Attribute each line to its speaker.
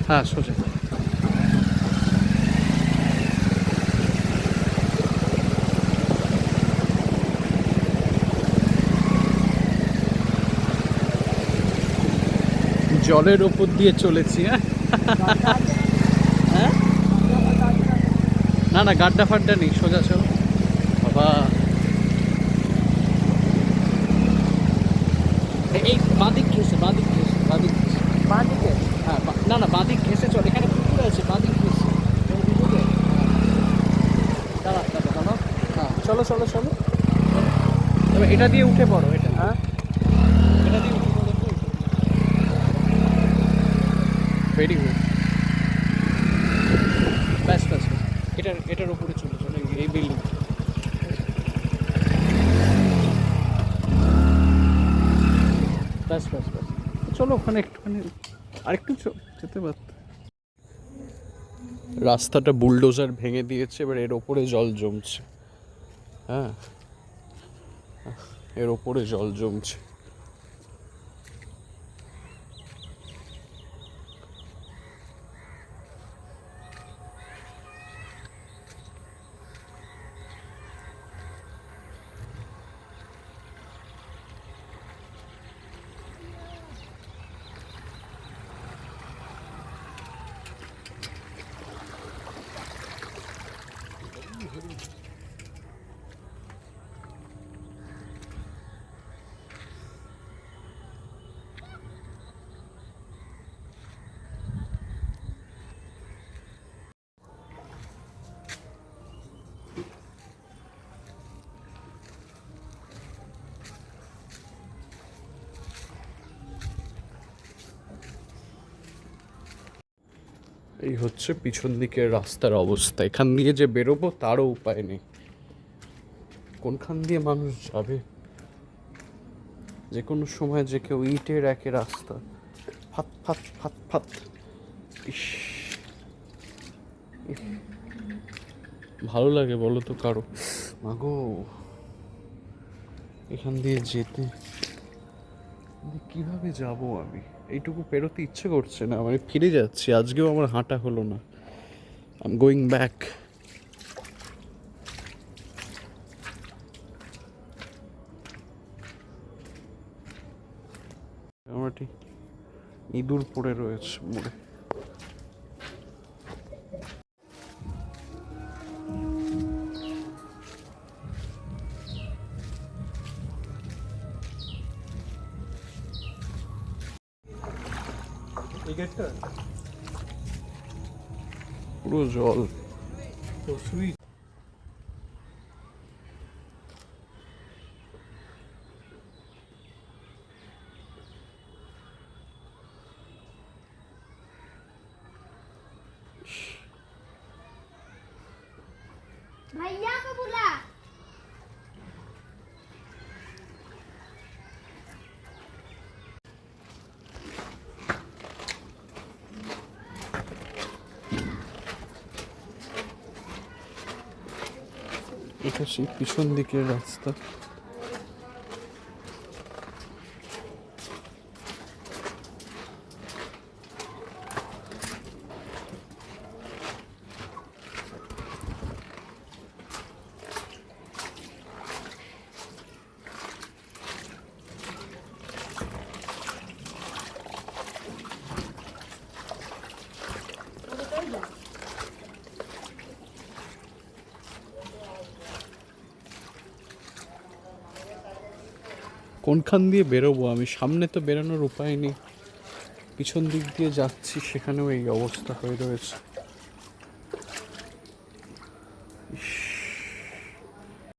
Speaker 1: হ্যাঁ সোজা। জলের ওপর দিয়ে চলেছি। হ্যাঁ, না না গাড্ডা ফাড্ডা নেই, সোজা চলো বাবা। এই বাঁদিক ঘেসে, বাঁদিক ঘেসে, বাঁদিক ঘেসে,
Speaker 2: বাঁদিকে।
Speaker 1: হ্যাঁ না না বাঁদিক ঘেসে চল, এখানে পুকুর আছে, বাঁদিক ঘেসে। দাঁড়া দাঁড়া দাঁড়া, হ্যাঁ চলো চলো চলো, এবার এটা দিয়ে উঠে পড়ো, এটা
Speaker 2: হ্যাঁ,
Speaker 1: এটা দিয়ে উঠে পড়ো। ভেরি গুড, ব্যাস ব্যাস ব্যাস, এটার উপরে চলে চলো, এই বিল্ডিং। ব্যাস ব্যাস ব্যাস, চলো ওখানে একটুখানি আরেকটু যেতে পারত। রাস্তাটা বুলডোজার ভেঙে দিয়েছে, এবার এর ওপরে জল জমছে। হ্যাঁ, এর ওপরে জল জমছে। এই হচ্ছে পিছন দিকের রাস্তার অবস্থা। এখান দিয়ে যে বেরোবো তারও উপায় নেই, কোনখান দিয়ে মানুষ যাবে। যে কোনো সময় যে কেউ ইটের একে রাস্তা, ফাত ফাত ফাত ফাত। ইস, ভালো লাগে বলো তো কারো? মাগো, এখান দিয়ে যেতে কিভাবে যাব আমি? এইটুকু পেরোতে ইচ্ছে করছে না, মানে ফিরে যাচ্ছি। আজকেও আমার হাঁটা হলো না, আই এম গোয়িং ব্যাক। আমার ঠিক ইঁদুর পড়ে রয়েছে মোড়ে।
Speaker 2: এই গেটটা
Speaker 1: পুরো জল।
Speaker 2: তো সুইচ।
Speaker 3: भैया को बुला।
Speaker 1: এটা সেই পিছন দিকের রাস্তা। কোনখান দিয়ে বেরোবো আমি? সামনে তো বেরোনোর উপায় নেই, পিছন দিক দিয়ে যাচ্ছি, সেখানেও এই অবস্থা হয়ে রয়েছে। ইস।